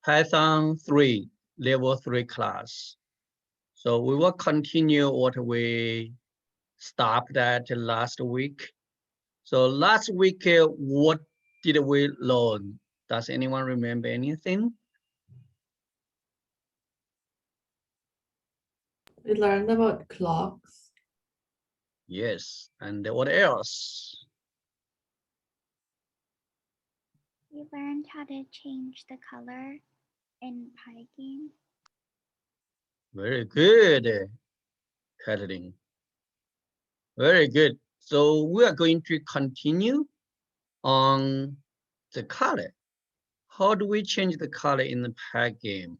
Python 3, level 3 class. So we will continue what we stopped at last week. So last week, what did we learn? Does anyone remember anything? We learned about clocks. Yes, and what else? We learned how to change the color in Pygame. Very good, Kathleen. Very good. So we are going to continue on the color. How do we change the color in the Pygame?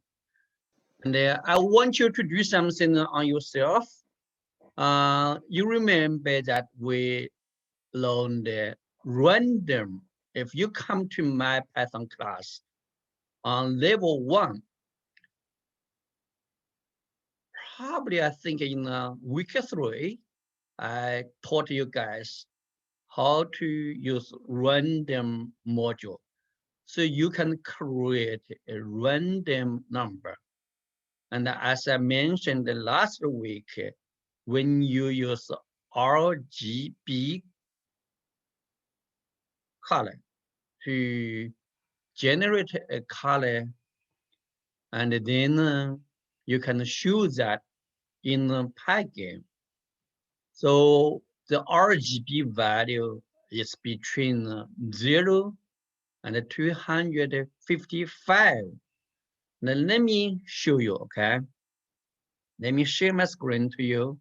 And I want you to do something on yourself. You remember that we learned random. If you come to my Python class on level 1, probably I think in week 3, I taught you guys how to use random module. So you can create a random number. And as I mentioned last week, when you use RGB color to generate a color, and then you can show that in a Pygame. So the RGB value is between 0 and 255. Now let me show you, okay? Let me share my screen to you.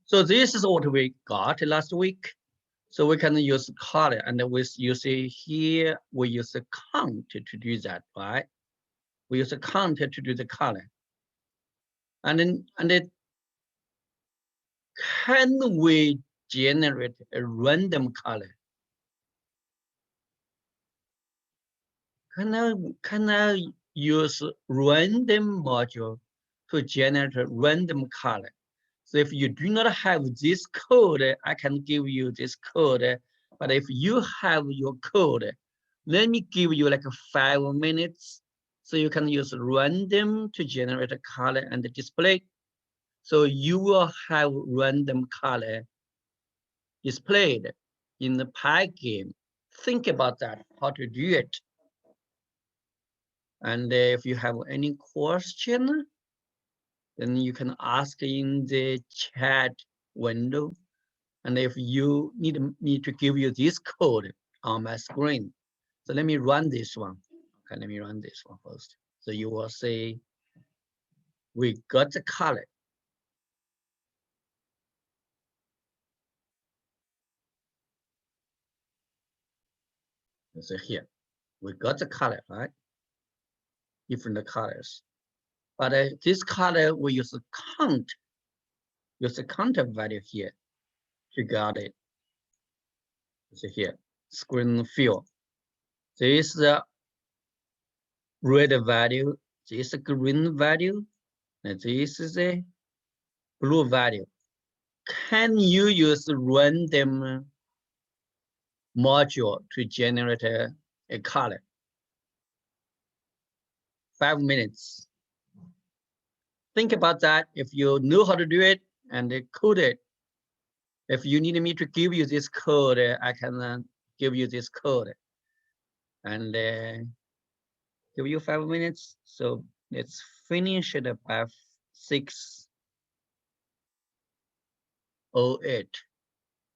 So this is what we got last week. So we can use color, and you see here, we use a count to do that, right? We use a count to do the color. And then, can we generate a random color? Can I use random module to generate a random color? So if you do not have this code, I can give you this code. But if you have your code, let me give you like 5 minutes. So you can use random to generate a color and display. So you will have random color displayed in the Pygame. Think about that, how to do it. And if you have any question, then you can ask in the chat window. And if you need me to give you this code on my screen, so let me run this one. Okay, let me run this one first. So you will see we got the color. So here, we got the color, right? Different colors. But this color, we use a count, use a counter value here to get it. So here, screen fill. This is the red value, this is the green value, and this is the blue value. Can you use random module to generate a color? 5 minutes. Think about that. If you know how to do it and code it, if you need me to give you this code, I can give you this code and give you 5 minutes. So let's finish it by 6:08.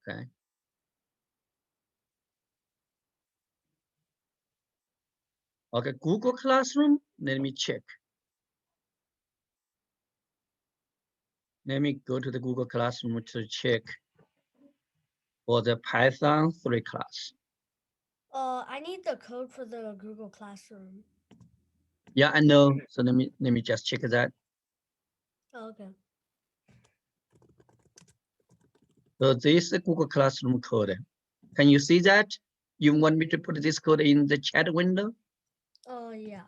Okay. Okay, Google Classroom, let me check. Let me go to the Google Classroom to check for the Python 3 class. I need the code for the Google Classroom. Yeah, I know. So let me just check that. Oh, okay. So this is the Google Classroom code. Can you see that? You want me to put this code in the chat window? Oh, yeah.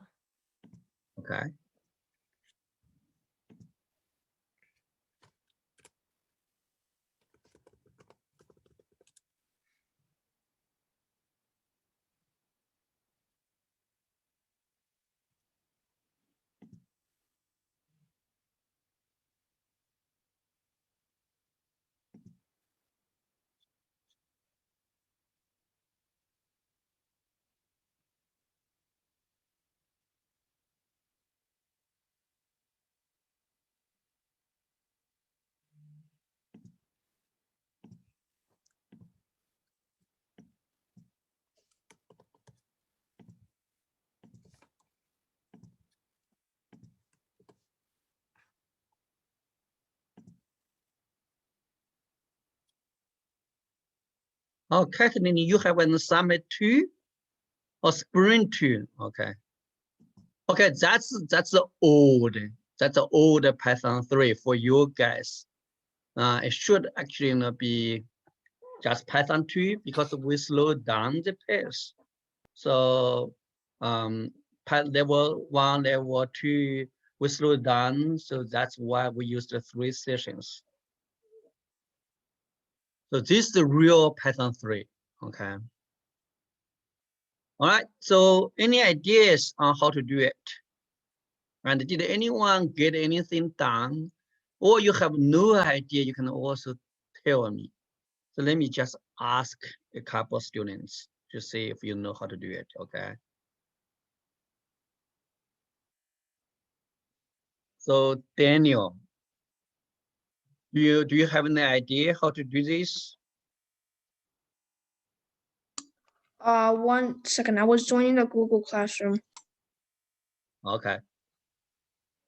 Okay. Oh, Kathleen, you have an Summit 2 or Spring 2? Okay. Okay, that's the old Python 3 for you guys. It should actually be just Python 2 because we slowed down the pace. So level 1, level 2, we slowed down. So that's why we used the 3 sessions. So this is the real Python 3, okay? All right, so any ideas on how to do it? And did anyone get anything done? Or you have no idea, you can also tell me. So let me just ask a couple of students to see if you know how to do it, okay? So Daniel, do you have any idea how to do this? 1 second. I was joining the Google Classroom. Okay.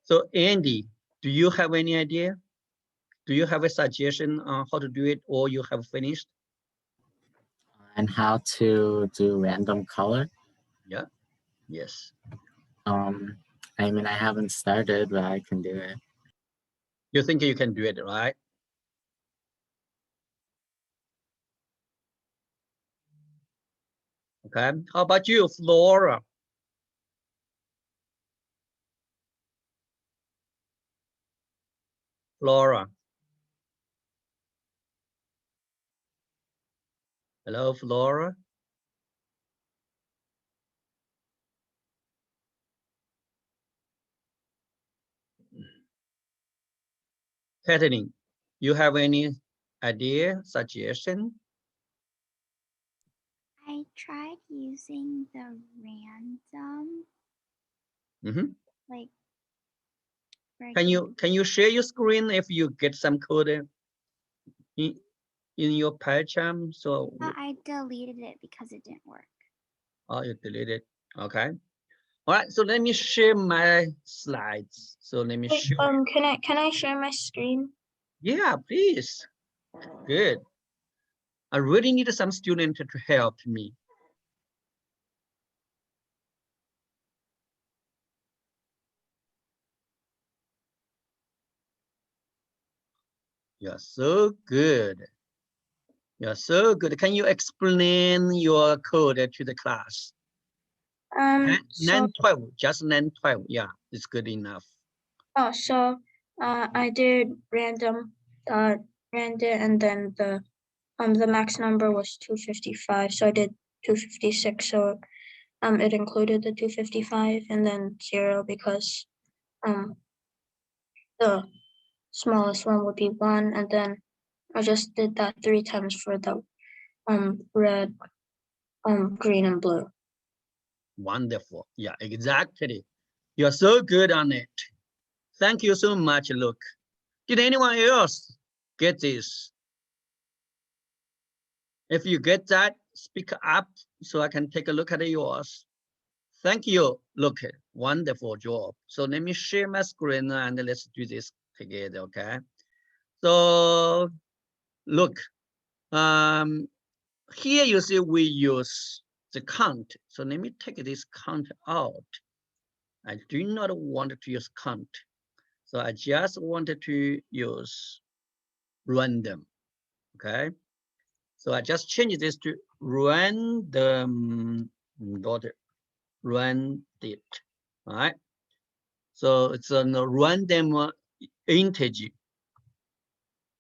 So Andy, do you have any idea? Do you have a suggestion on how to do it, or you have finished? And how to do random color? Yeah. Yes. I mean, I haven't started, but I can do it. You think you can do it, right? Okay. How about you, Flora? Flora. Hello, Flora. Kathleen, you have any idea, suggestion? I tried using the random, Mm-hmm. like. Can you share your screen if you get some code in your PyCharm? So I deleted it because it didn't work. oh, you deleted. Okay. All right. So let me share my slides. So let me show. Can I share my screen? Yeah, please. Good. I really need some student to help me. You're so good. You're so good. Can you explain your code to the class? So 912, just 912. Yeah, it's good enough. I did random and then the max number was 255, so I did 256, so it included the 255 and then 0 because the smallest one would be 1, and then I just did that 3 times for the red, green, and blue. Wonderful. Yeah, exactly. You're so good on it. Thank you so much, Luke. Did anyone else get this? If you get that, speak up so I can take a look at yours. Thank you, Luke. Wonderful job. So let me share my screen and let's do this together, okay? So look, here you see we use the count. So let me take this count out. I do not want to use count. So I just wanted to use random, okay? So I just change this to random dot random, all right? So it's a random integer,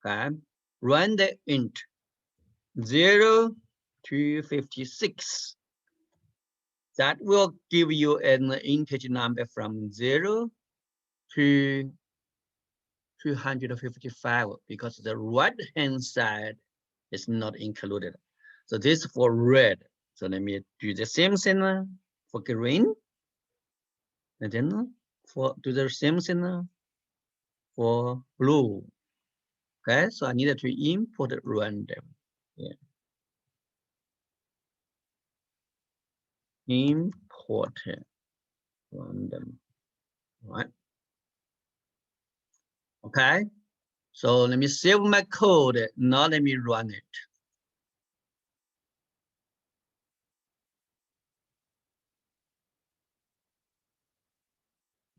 okay? Random int 0 to 56. That will give you an integer number from 0 to 255 because the right hand side is not included. So this is for red. So let me do the same thing for green. And then do the same thing for blue. Okay, so I needed to import random. Yeah. Import random. All right. Okay. So let me save my code. Now let me run it.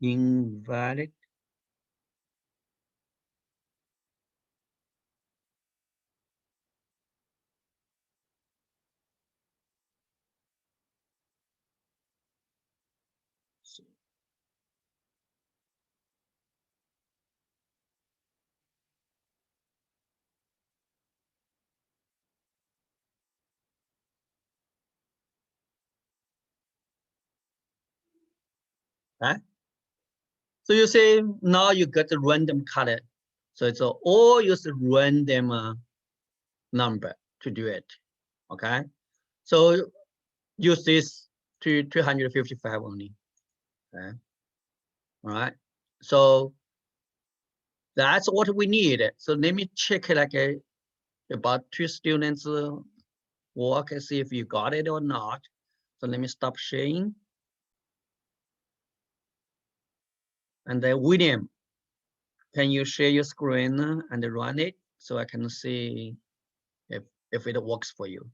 Invalid. Huh? So you say now you got the random color. So it's all use random number to do it. Okay. So use this to 255 only. Okay. All right. So that's what we need. So let me check like about 2 students work and see if you got it or not. So let me stop sharing. And then William, can you share your screen and run it so I can see if it works for you?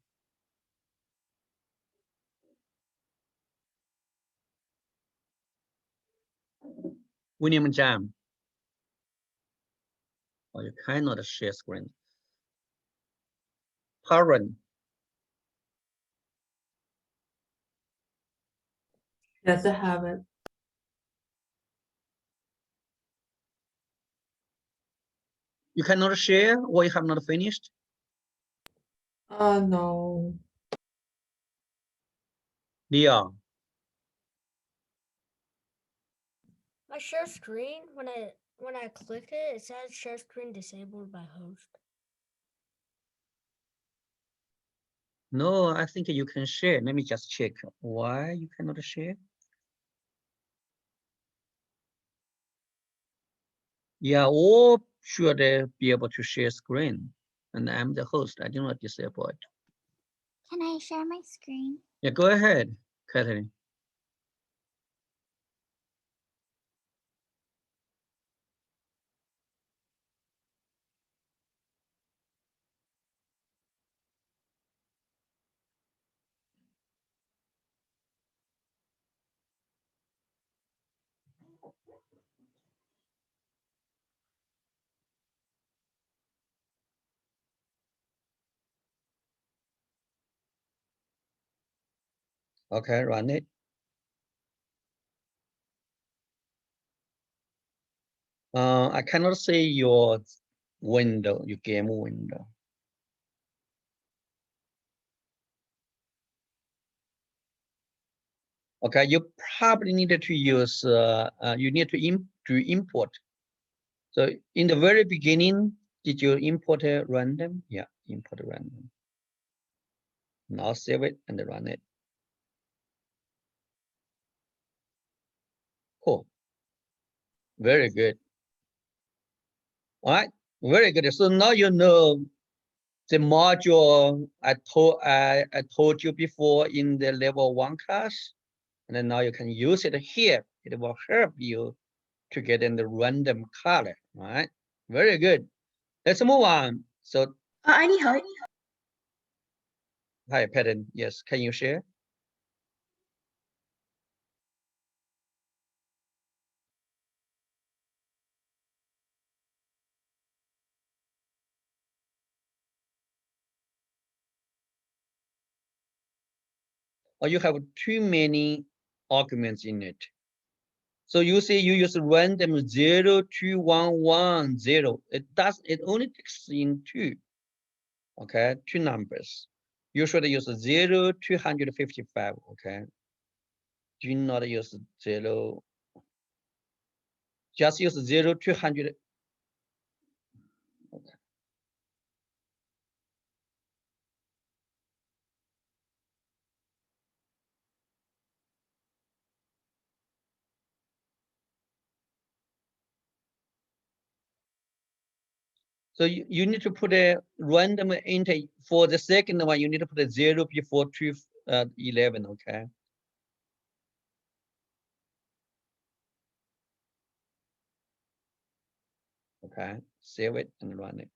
William Jam. Oh, you cannot share screen. Parent, Yes, I have it. you cannot share or you have not finished? No. Leah, My share screen, when I click it, it says share screen disabled by host. no, I think you can share. Let me just check why you cannot share. Yeah, all should be able to share screen. And I'm the host. I do not disable it. Can I share my screen? Yeah, go ahead, Catherine. Okay, run it. I cannot see your window, your game window. Okay, you probably needed to use, you need to import. So in the very beginning, did you import a random? Yeah, import a random. Now save it and run it. Cool. Very good. All right, very good. So now you know the module I told you before in the level 1 class, and then now you can use it here. It will help you to get in the random color. All right, very good. Let's move on. So I need help. hi, Patton. Yes, can you share? Or you have too many arguments in it. So you say you use random 0, 2, 1, 1, 0. It only takes in 2. Okay, 2 numbers. You should use 0, 255. Okay. Do not use 0. Just use 0, 200. Okay. So you need to put a random enter for the second one. You need to put a 0 before 11. Okay. Okay. Save it and run it.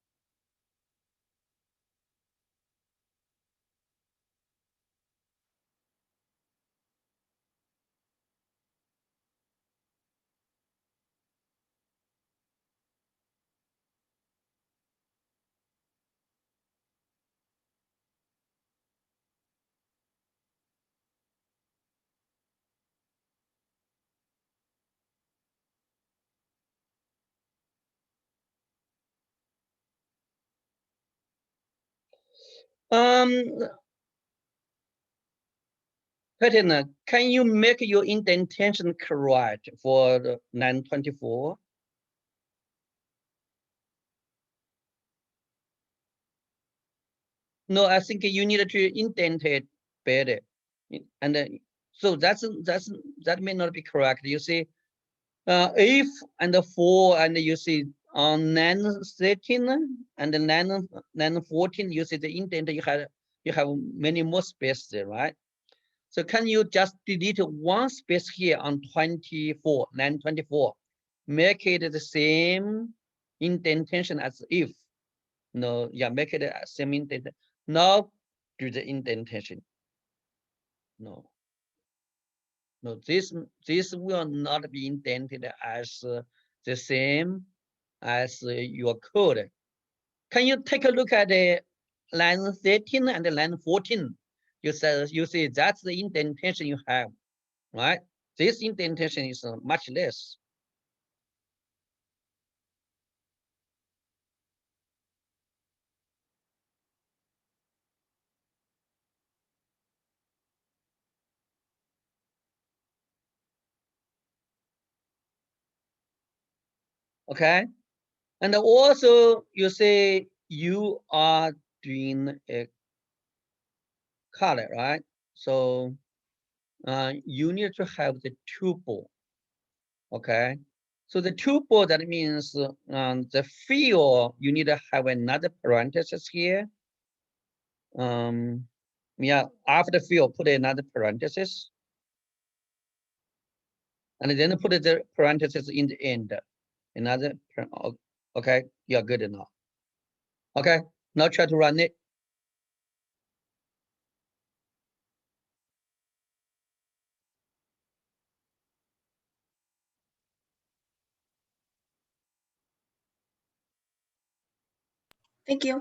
Katina, can you make your indentation correct for the 924? No, I think you need to indent it better. And so that may not be correct. You see, if and the 4 and you see on 913 and the 914, you see the indent you have many more space there, right? So can you just delete one space here on 24, 924, make it the same indentation as if? No, yeah, make it a same indentation. Now do the indentation. No, this will not be indented as the same as your code. Can you take a look at the line 13 and the line 14? You see that's the indentation you have, right? This indentation is much less. Okay, and also you say you are doing a color, right? So you need to have the tuple. Okay, so the tuple, that means the field, you need to have another parenthesis here. Yeah, after the field, put another parenthesis. And then put the parenthesis in the end. Another, okay, you're good enough. Okay, now try to run it. Thank you.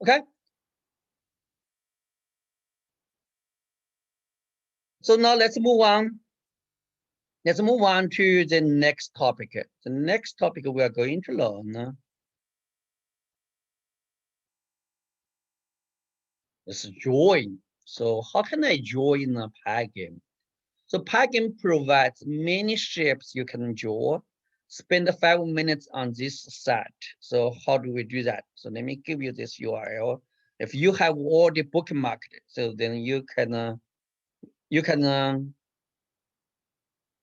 Okay. So now let's move on. Let's move on to the next topic. The next topic we are going to learn is join. So how can I join a Pygame? So Pygame provides many shapes you can draw. Spend 5 minutes on this set. So how do we do that? So let me give you this URL. If you have already bookmarked, so then you can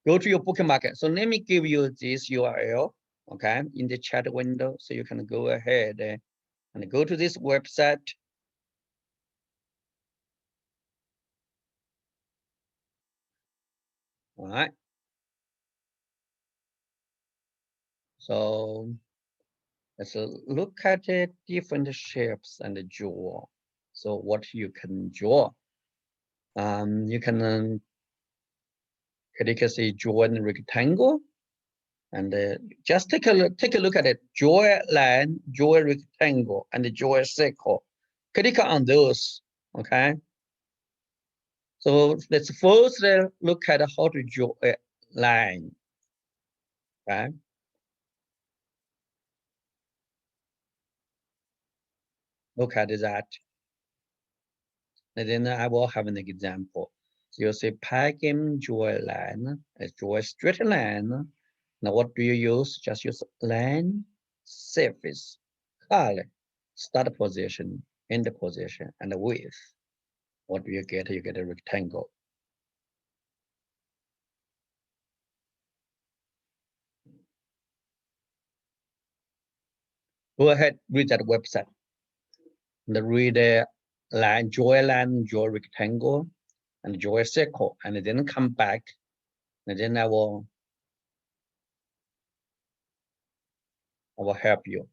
go to your bookmark. So let me give you this URL, okay, in the chat window. So you can go ahead and go to this website. All right. So let's look at the different shapes and draw. So what you can draw. You can click say join rectangle, and just take a look at it. Draw a line, draw a rectangle, and draw a circle. Click on those. Okay. So let's first look at how to draw a line. Okay. Look at that. And then I will have an example. So you say Pygame draw a line, draw a straight line. Now what do you use? Just use line, surface, color, start position, end position, and width. What do you get? You get a rectangle. Go ahead, read that website. And read a line, draw a rectangle, and draw a circle, and then come back, and then I will help you.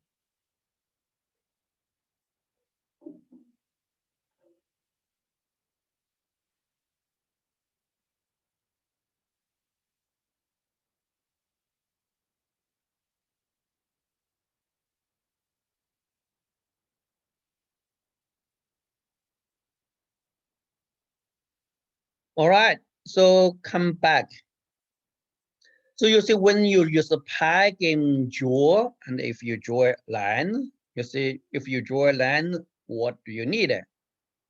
All right, so come back. So you see when you use the Pygame draw, and if you draw a line, you see if you draw a line, what do you need?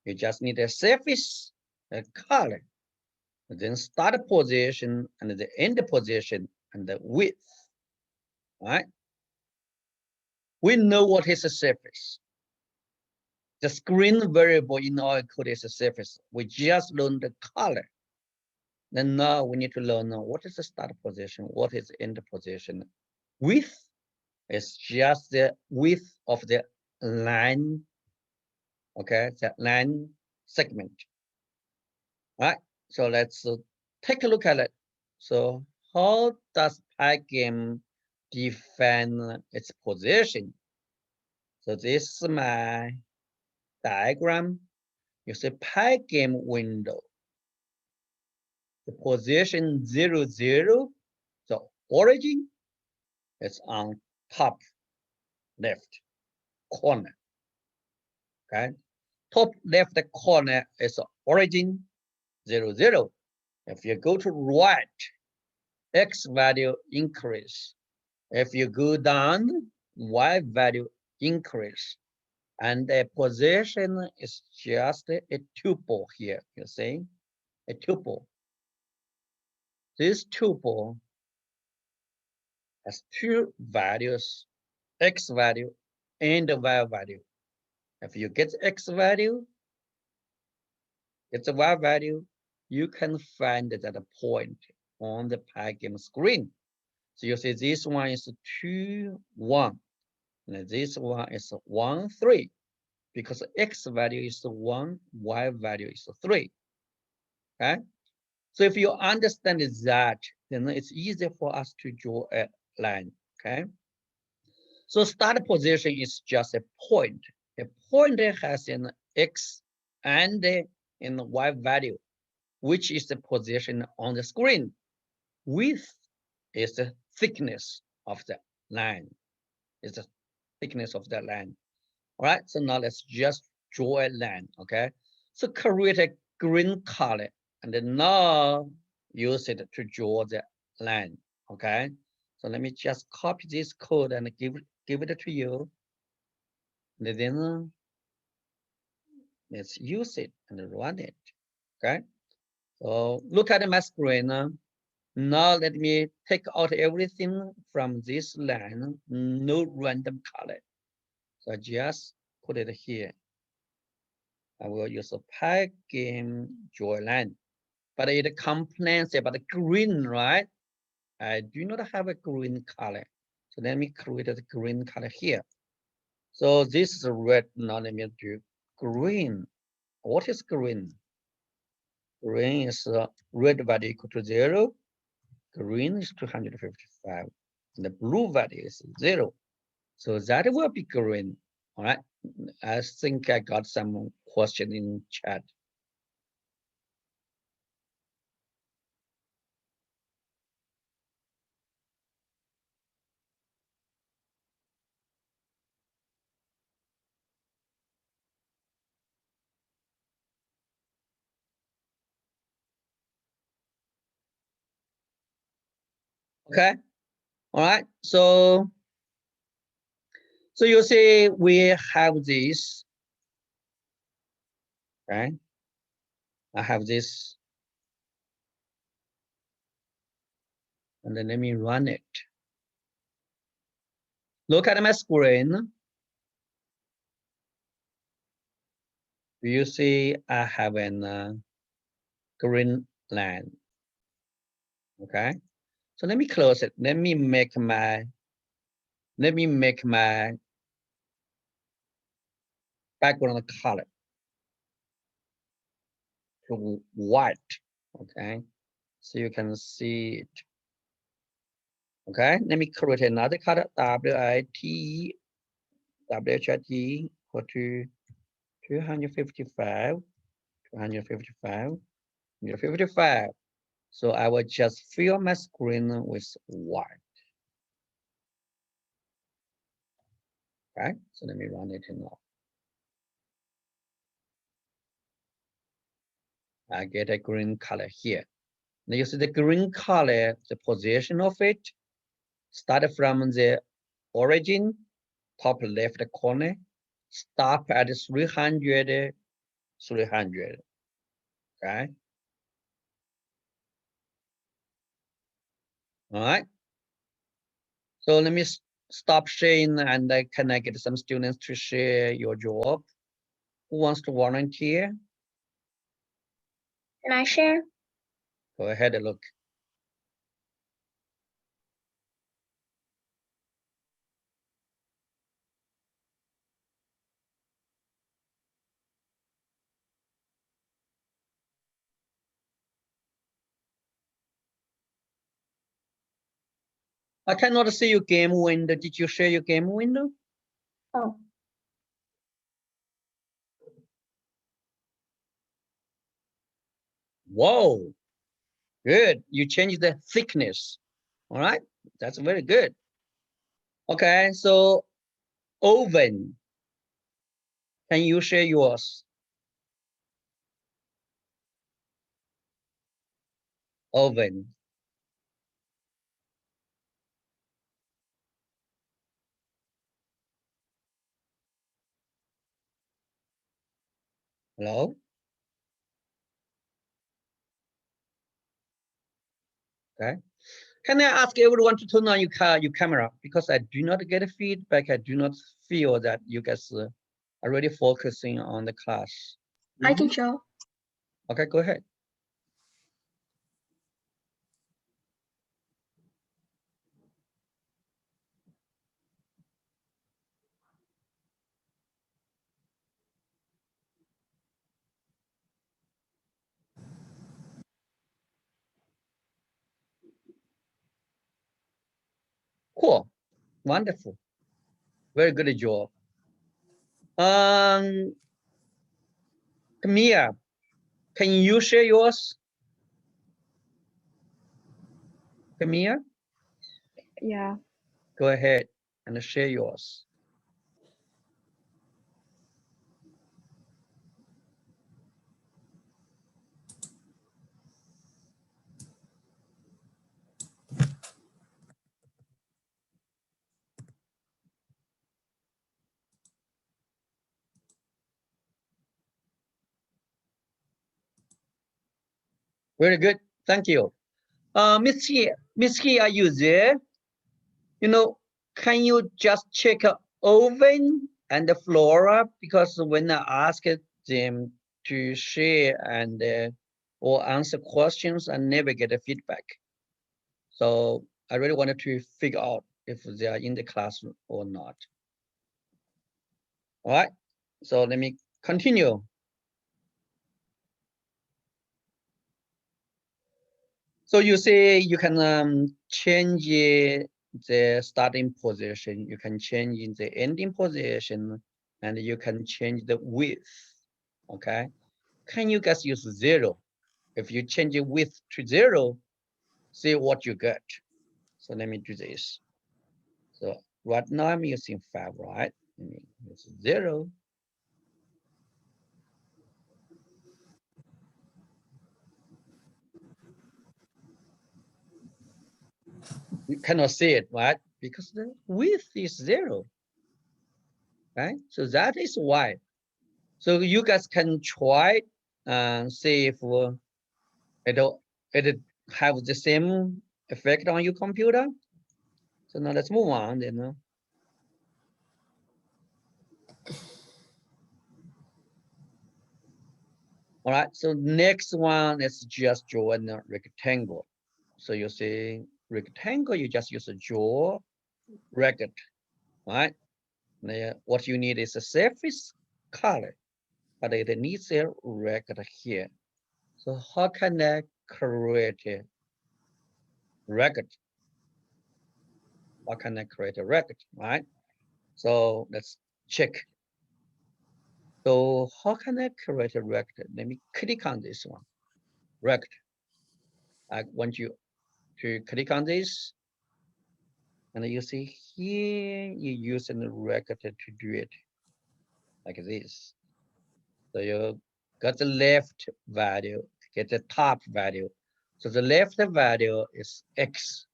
You just need a surface, a color, and then start position and the end position and the width. Right? We know what is a surface. The screen variable in our code is a surface. We just learned the color. Then now we need to learn what is the start position, what is the end position. Width is just the width of the line, okay, the line segment. Right? So let's take a look at it. So how does Pygame define its position? So this is my diagram. You see Pygame window. The position 0, 0, the origin is on top left corner. Okay, top left corner is origin 0, 0. If you go to right, X value increase. If you go down, Y value increase. And the position is just a tuple here, you see, a tuple. This tuple has two values, X value and Y value. If you get X value, it's a Y value, you can find that point on the Pygame screen. So you see this one is 2, 1. And this one is 1, 3. Because X value is 1, Y value is 3. Okay? So if you understand that, then it's easy for us to draw a line. Okay? So start position is just a point. A point has an X and an Y value, which is the position on the screen. Width is the thickness of the line. It's the thickness of the line. All right, so now let's just draw a line, okay? So create a green color and then now use it to draw the line, okay? So let me just copy this code and give it to you. And then let's use it and run it, okay? So look at my screen. Now let me take out everything from this line, no random color. So just put it here. I will use a Pygame draw line, but it complains about the green, right? I do not have a green color. So let me create a green color here. So this is red, now let me do green. What is green? Green is red value equal to 0. Green is 255. And the blue value is 0. So that will be green. All right. I think I got some question in chat. Okay. All right. So you see we have this. Okay. I have this. And then let me run it. Look at my screen. Do you see I have a green line? Okay. So let me close it. Let me make my background color to white. Okay. So you can see it. Okay. Let me create another color. WHIT equal to 255, 255, 255. So I will just fill my screen with white. Okay, so let me run it now. I get a green color here. Now you see the green color, the position of it, start from the origin, top left corner, stop at 300, 300, okay? All right. So let me stop sharing and can I get some students to share your job? Who wants to volunteer? Can I share? Go ahead and look. I cannot see your game window. Did you share your game window? Oh, Whoa, good. You changed the thickness. All right, that's very good. Okay, so oven. Can you share yours? Oven. Hello? Okay. Can I ask everyone to turn on your camera? Because I do not get feedback. I do not feel that you guys are really focusing on the class. I can show. Okay, go ahead. Cool. Wonderful. Very good job. Camilla, can you share yours? Camilla, Yeah. go ahead and share yours. Very good. Thank you. Miss He, are you there? You know, can you just check Owen and the Flora? Because when I asked them to share and or answer questions, I never get a feedback. So I really wanted to figure out if they are in the class or not. All right. So let me continue. So you say you can change the starting position, you can change the ending position, and you can change the width. Okay. Can you guys use 0? If you change the width to 0, see what you get. So let me do this. So right now I'm using 5, right? Let me use 0. You cannot see it, right? Because the width is 0. Right? So that is why. So you guys can try and see if it have the same effect on your computer. So now let's move on. Then. All right. So next one is just draw a rectangle. So you see rectangle, you just use a draw bracket, right? Now, what you need is a surface color, but it needs a bracket here. So how can I create a bracket? How can I create a bracket, right? So let's check. So how can I create a rect? Let me click on this one. Rect. I want you to click on this. And you see here, you use a rect to do it like this. So you got the left value, get the top value. So the left value is X,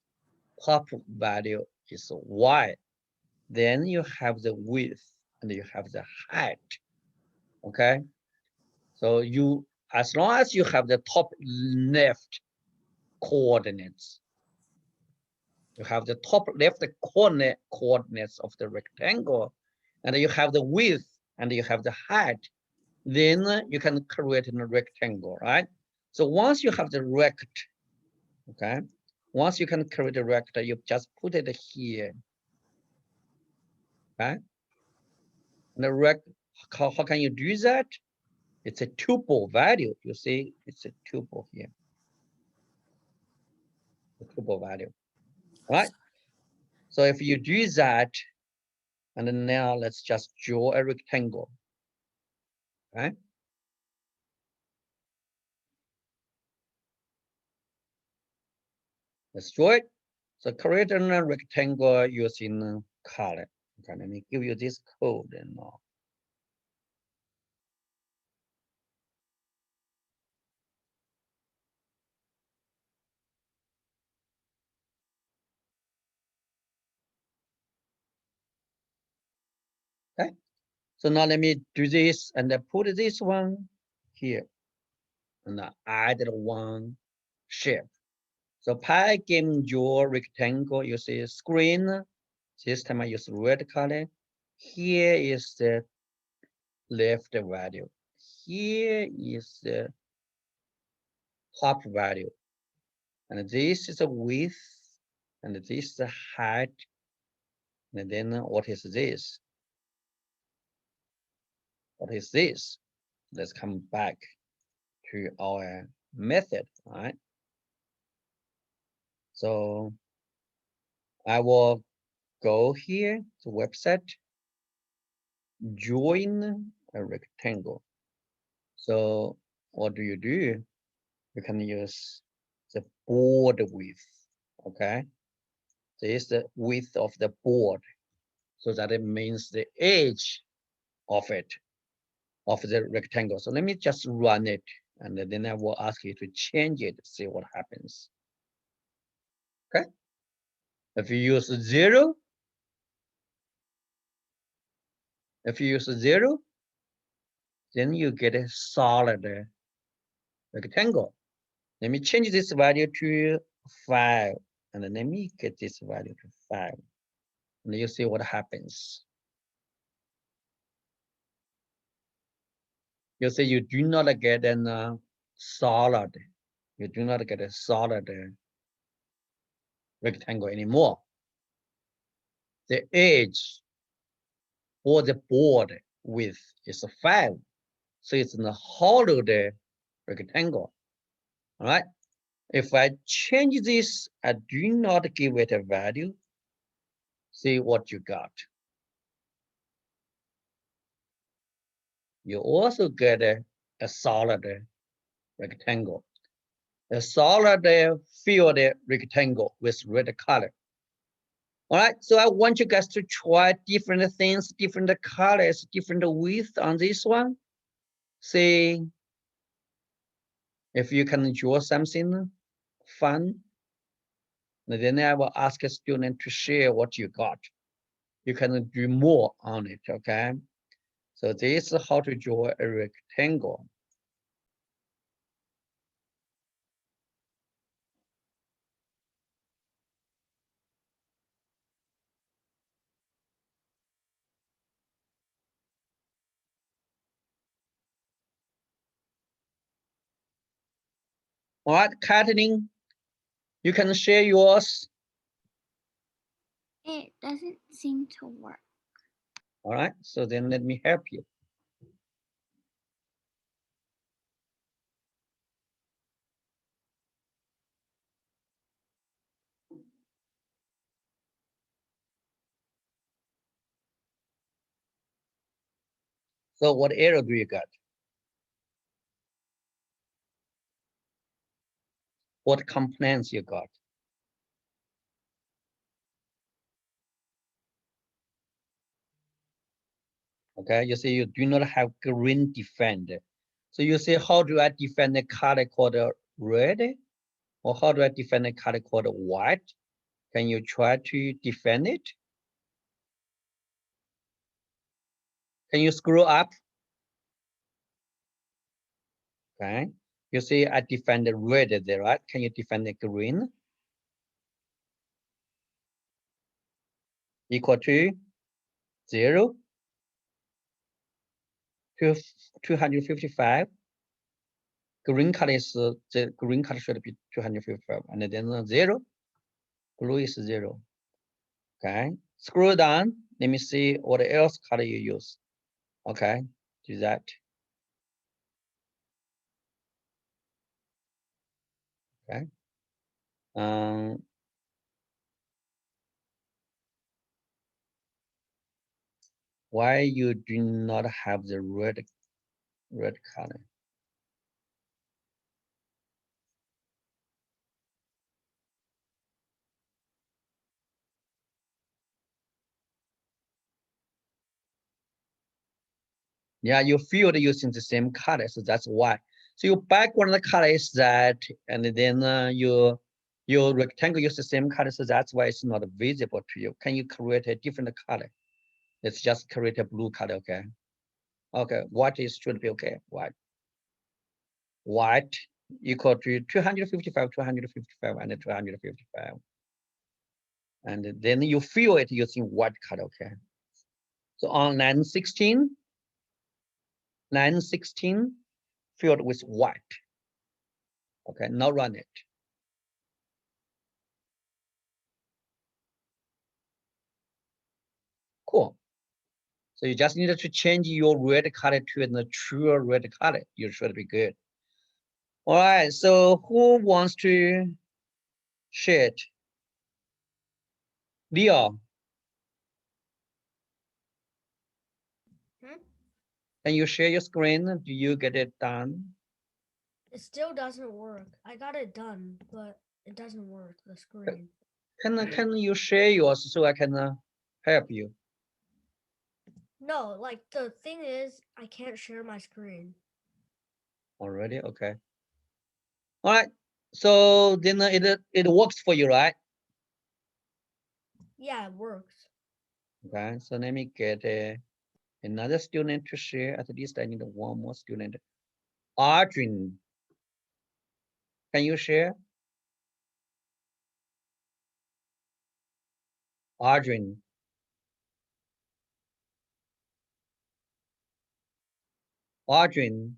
top value is Y. Then you have the width and you have the height. Okay. So you, as long as you have the top left coordinates, you have the top left coordinates of the rectangle, and you have the width and you have the height, then you can create a rectangle, right? So once you have the rect, okay, once you can create a rect, you just put it here, okay? And the rect, how can you do that? It's a tuple value. You see, it's a tuple here. The tuple value, right? So if you do that, and then now let's just draw a rectangle, right? Let's draw it. So create a rectangle using color. Okay, let me give you this code and all. Okay. So now let me do this and then put this one here and I add one shape. So Pygame draw rectangle, you see screen. This time I use red color. Here is the left value. Here is the top value. And this is the width. And this is the height. And then what is this? What is this? Let's come back to our method, right? So I will go here to website, join a rectangle. So what do? You can use the board width, okay? This is the width of the board. So that it means the edge of it, of the rectangle. So let me just run it and then I will ask you to change it, see what happens. Okay. If you use 0, then you get a solid rectangle. Let me change this value to 5 and then let me get this value to 5. And you see what happens. You see you do not get a solid. You do not get a solid rectangle anymore. The edge or the board width is 5. So it's in a hollowed rectangle. All right. If I change this, I do not give it a value. See what you got. You also get a solid rectangle. A solid filled rectangle with red color. All right, so I want you guys to try different things, different colors, different width on this one. See if you can draw something fun. And then I will ask a student to share what you got. You can do more on it, okay? So this is how to draw a rectangle. All right, Kathleen, you can share yours. It doesn't seem to work. All right, so then let me help you. So what error do you got? What complaints you got? Okay, you see you do not have green defend. So you say, how do I defend the color called red? Or how do I define a color called white? Can you try to define it? Can you scroll up? Okay. You see, I define the red there, right? Can you define the green? Equal to 0 to 255. Green color is the green color should be 255, and then 0. Blue is 0. Okay. Scroll down. Let me see what else color you use. Okay. Do that. Okay. Why you do not have the red color? Yeah, you field using the same color, so that's why. So your background color is that, and then your rectangle use the same color, so that's why it's not visible to you. Can you create a different color? Let's just create a blue color, okay? Okay, white is should be okay. White equal to 255, 255, and 255. And then you fill it using white color, okay? So on line 16, filled with white. Okay, now run it. Cool. So you just need to change your red color to a true red color. You should be good. All right, so who wants to share it? Leo. Hmm? Can you share your screen? Do you get it done? It still doesn't work. I got it done, but it doesn't work, the screen. Can you share yours so I can help you? No, like the thing is, I can't share my screen. Already, okay. All right. So then it works for you, right? Yeah, it works. Okay. So let me get another student to share. At least I need one more student. Arjun, can you share? Arjun. Arjun.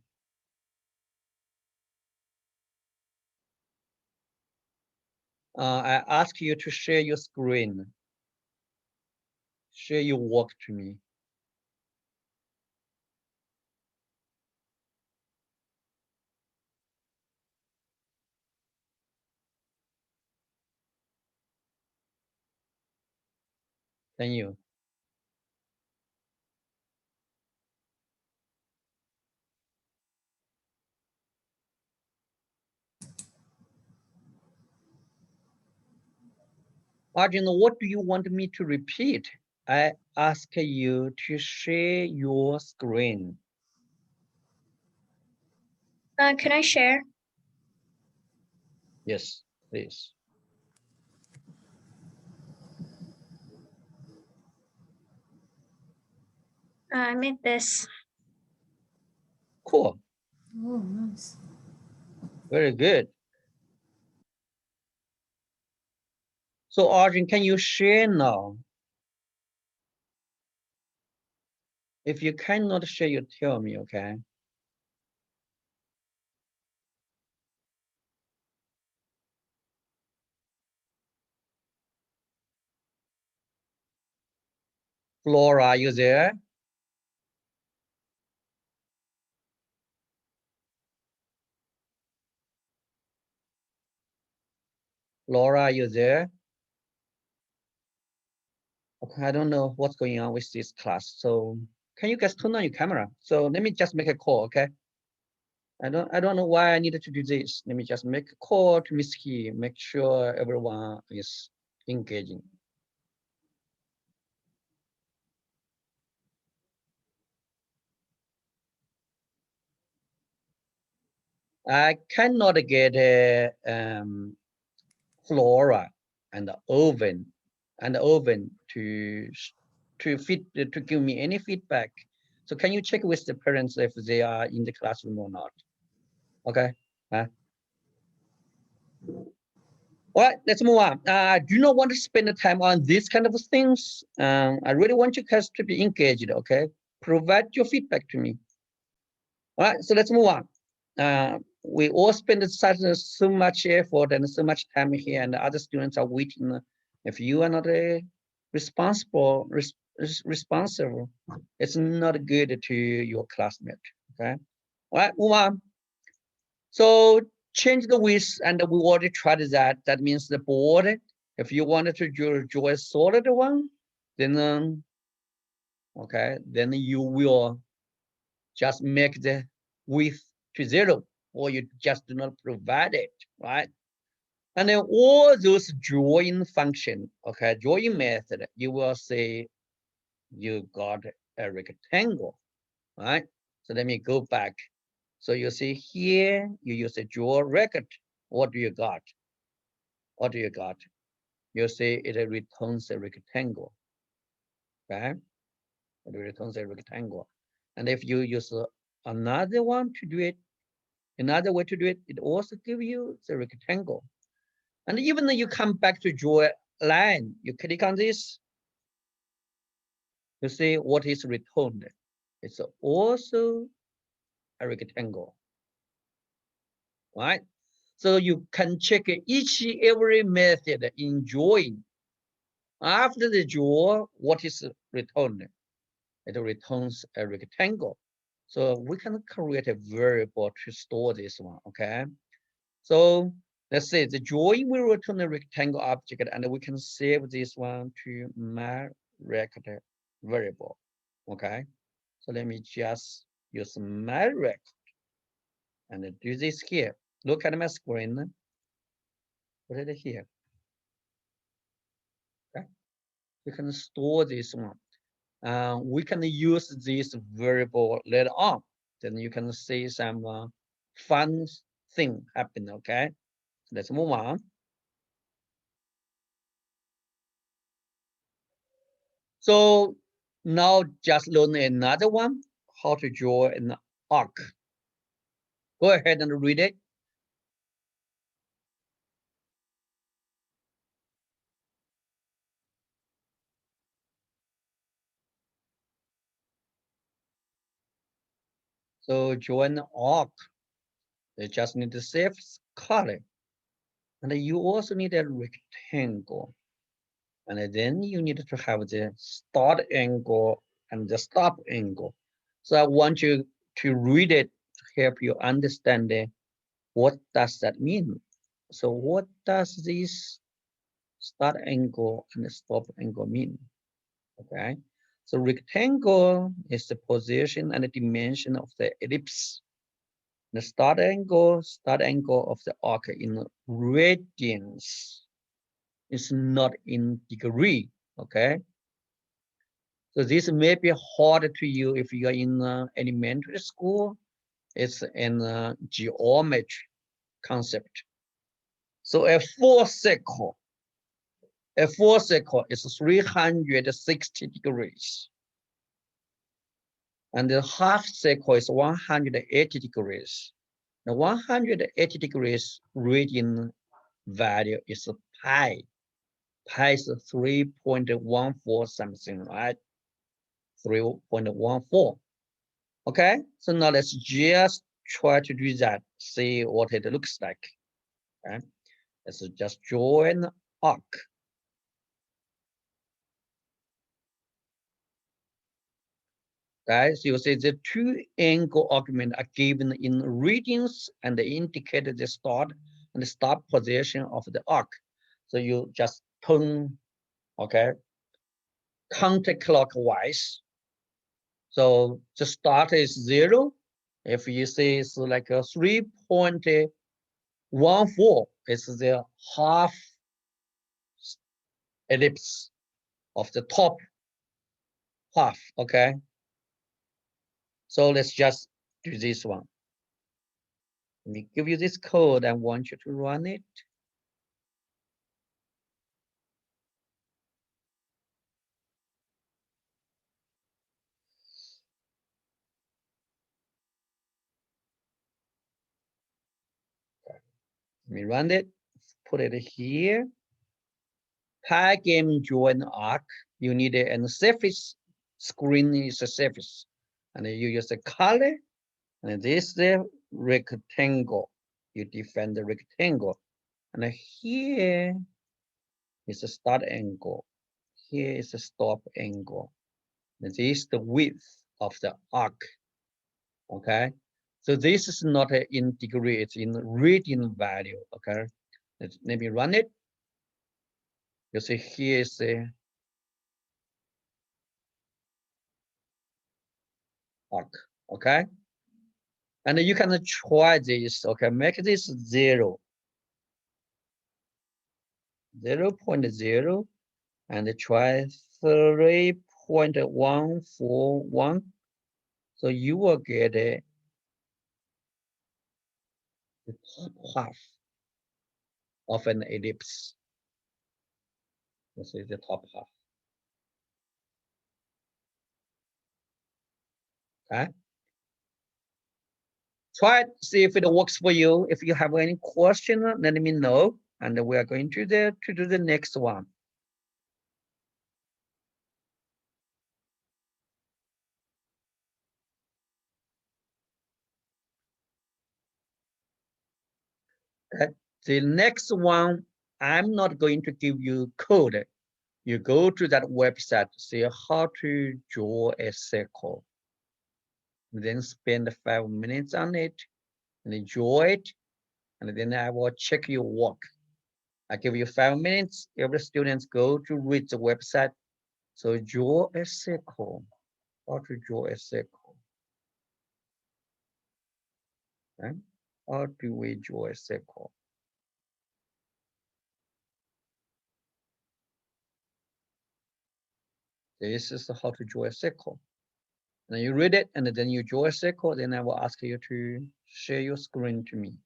I ask you to share your screen. Share your work to me. Can you? Arjun, what do you want me to repeat? I ask you to share your screen. Can I share? Yes, please. I made this. Cool. Oh, nice. Very good. So Arjun, can you share now? If you cannot share, you tell me, okay? Flora, are you there? Laura, are you there? Okay, I don't know what's going on with this class. So can you guys turn on your camera? So let me just make a call, okay? I don't know why I needed to do this. Let me just make a call to Miss He, make sure everyone is engaging. I cannot get a Flora and the oven to give me any feedback. So can you check with the parents if they are in the classroom or not? Okay. All right, let's move on. I do not want to spend the time on these kind of things. I really want you guys to be engaged, okay? Provide your feedback to me. All right, so let's move on. We all spend so much effort and so much time here, and the other students are waiting. If you are not responsible, it's not good to your classmate, okay? All right, move on. So change the width, and we already tried that. That means the board. If you wanted to draw a solid one, then okay, then you will just make the width to 0, or you just do not provide it, right? And then all those drawing function, okay, drawing method, you will say you got a rectangle, right? So let me go back. So you see here, you use a draw record. What do you got? What do you got? You see it returns a rectangle, okay? It returns a rectangle. And if you use another one to do it, another way to do it, it also gives you the rectangle. And even though you come back to draw a line, you click on this, you see what is returned. It's also a rectangle, right? So you can check every method in drawing. After the draw, what is returned? It returns a rectangle. So we can create a variable to store this one, okay? So let's say the drawing will return a rectangle object, and we can save this one to my record variable, okay? So let me just use my record and do this here. Look at my screen. Put it here. Okay. You can store this one. We can use this variable later on. Then you can see some fun thing happen, okay? Let's move on. So now just learn another one, how to draw an arc. Go ahead and read it. So draw an arc. You just need to save color. And you also need a rectangle. And then you need to have the start angle and the stop angle. So I want you to read it to help you understand what does that mean. So what does this start angle and the stop angle mean? Okay, so rectangle is the position and the dimension of the ellipse. The start angle of the arc in radians. It's not in degree, okay? So this may be hard to you if you are in elementary school. It's in geometry concept. So a full circle is 360 degrees. And the half circle is 180 degrees. The 180 degrees radian value is pi. Pi is 3.14 something, right? 3.14. Okay, so now let's just try to do that, see what it looks like. Okay, let's just draw an arc. Okay, so you see the two angle arguments are given in readings and they indicate the start and the stop position of the arc. So you just turn, okay, counterclockwise. So the start is 0. If you see it's like a 3.14, it's the half ellipse of the top half, okay? So let's just do this one. Let me give you this code. I want you to run it. Let me run it, put it here. Pygame join arc. You need it, and the surface screen is a surface. And you use the color, and this is the rectangle. You define the rectangle. And here is the start angle. Here is the stop angle. And this is the width of the arc. Okay. So this is not in degree, it's in radian value. Okay. Let me run it. You see here is the arc. Okay. And you can try this. Okay. Make this 0. 0.0 and try 3.141. So you will get the top half of an ellipse. This is the top half. Okay. Try it, see if it works for you. If you have any question, let me know. And we are going to do the next one. Okay. The next one, I'm not going to give you code. You go to that website, see how to draw a circle. Then spend 5 minutes on it and enjoy it. And then I will check your work. I give you 5 minutes. Every student go to read the website. So draw a circle. How to draw a circle. Okay? How do we draw a circle? This is how to draw a circle. And you read it and then you draw a circle. Then I will ask you to share your screen to me.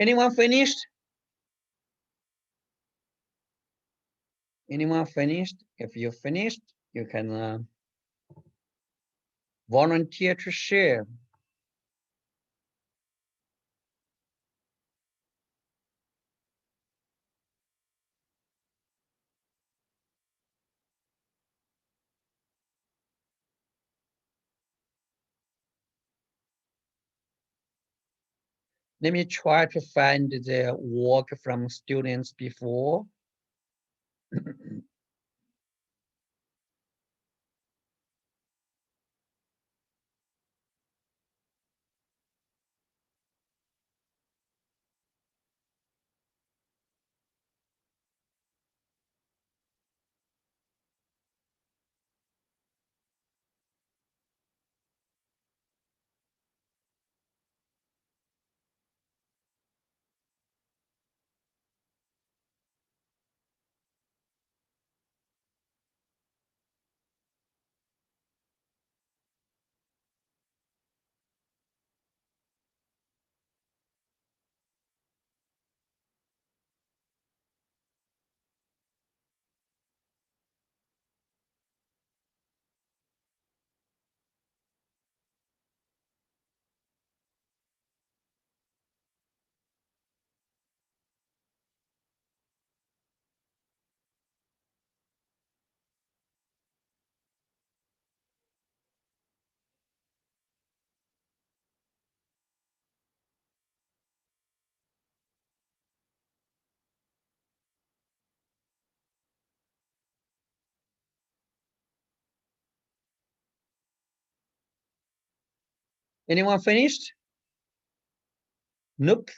Anyone finished? Anyone finished? If you finished, you can volunteer to share. Let me try to find the work from students before. Anyone finished? Nope.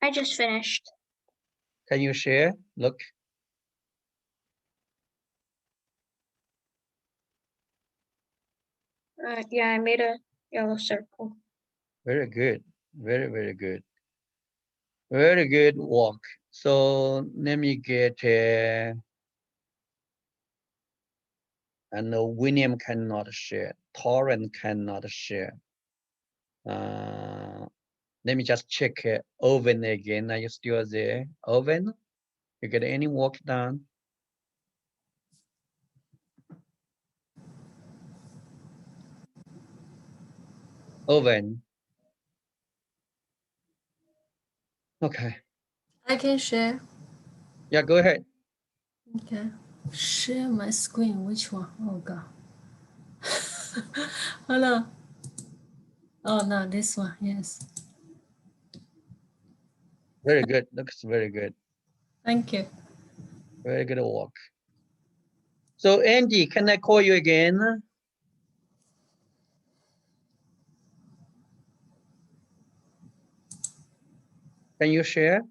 I just finished. Can you share? Look. Yeah, I made a yellow circle. Very good. Very, very good. Very good work. So let me get and William cannot share. Torrent cannot share. Let me just check Owen again. Are you still there? Owen, you get any work done? Owen. Okay. I can share. Yeah, go ahead. Okay. Share my screen. Which one? Oh god. Hold on. Oh no, this one. Yes. Very good. Looks very good. Thank you. Very good work. So Andy, can I call you again? Can you share?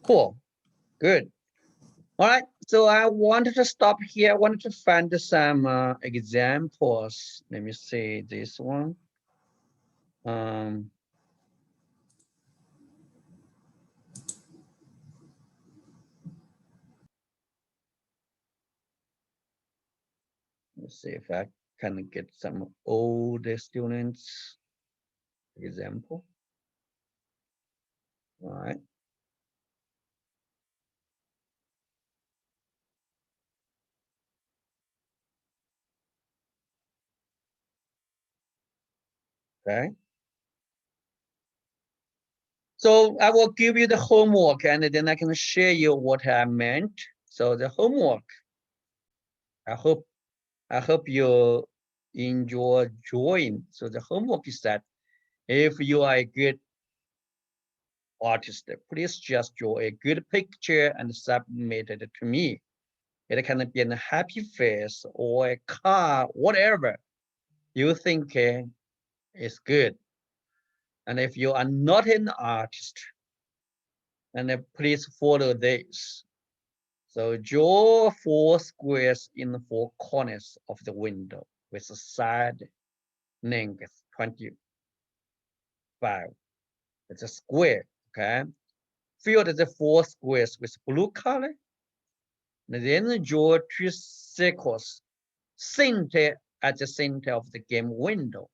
Cool. Good. All right. So I wanted to stop here. I wanted to find some examples. Let me see this one. Let's see if I can get some older students example. All right. Okay. So I will give you the homework and then I can share you what I meant. So the homework, I hope you enjoy drawing. So the homework is that if you are a good artist, please just draw a good picture and submit it to me. It can be a happy face or a car, whatever you think is good. And if you are not an artist, then please follow this. So draw 4 squares in the 4 corners of the window with a side length 25. It's a square, okay? Fill the 4 squares with blue color. And then draw 2 circles center at the center of the game window.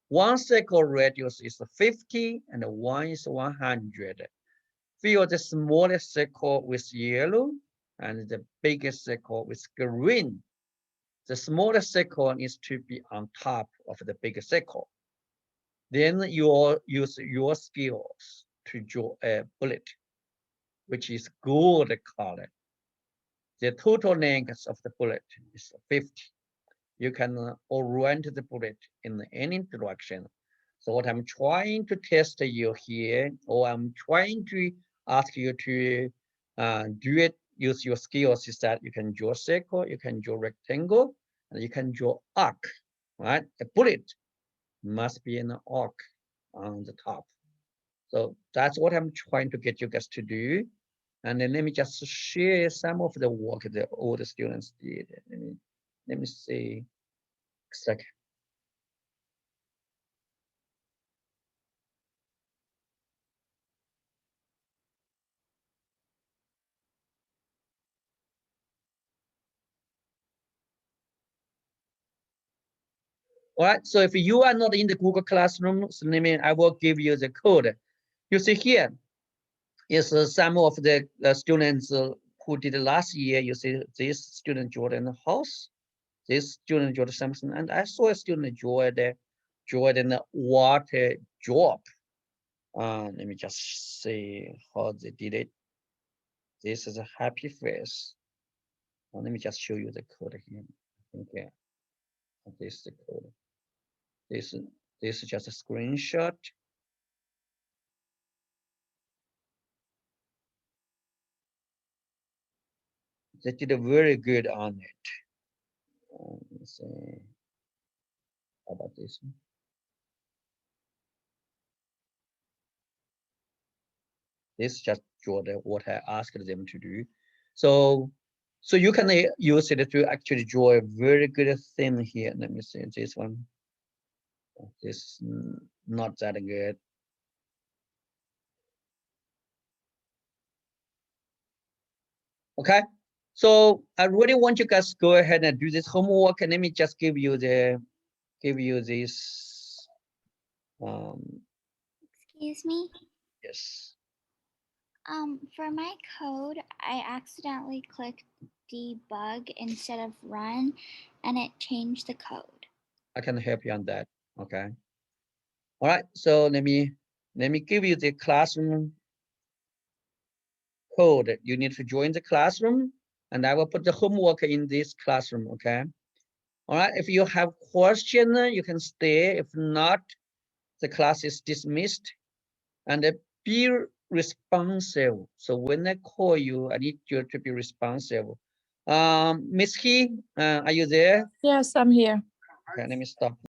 1 circle radius is 50 and 1 is 100. Fill the smallest circle with yellow and the biggest circle with green. The smallest circle needs to be on top of the bigger circle. Then you use your skills to draw a bullet, which is gold color. The total length of the bullet is 50. You can orient the bullet in any direction. So what I'm trying to test you here, or I'm trying to ask you to do it, use your skills, is that you can draw circle, you can draw rectangle, and you can draw arc, right? A bullet must be an arc on the top. So that's what I'm trying to get you guys to do. And then let me just share some of the work that all the students did. Let me see. A second. All right, so if you are not in the Google Classroom, so I will give you the code. You see here is some of the students who did last year. You see this student Jordan House, this student Jordan Sampson, and I saw a student Jordan Water Drop. Let me just see how they did it. This is a happy face. Let me just show you the code here. Okay, this is the code. This is just a screenshot. They did a very good on it. Let's see. How about this one? This is just what I asked them to do. So you can use it to actually draw a very good theme here. Let me see this one. This not that good. Okay, so I really want you guys to go ahead and do this homework, and let me just give you this. Excuse me. Yes. For my code, I accidentally clicked debug instead of run, and it changed the code. I can help you on that. Okay. All right. So let me give you the classroom code. You need to join the classroom, and I will put the homework in this classroom. Okay. All right. If you have question, you can stay. If not, the class is dismissed. And be responsive. So when I call you, I need you to be responsive. Miss He, are you there? Yes, I'm here. Okay, let me stop.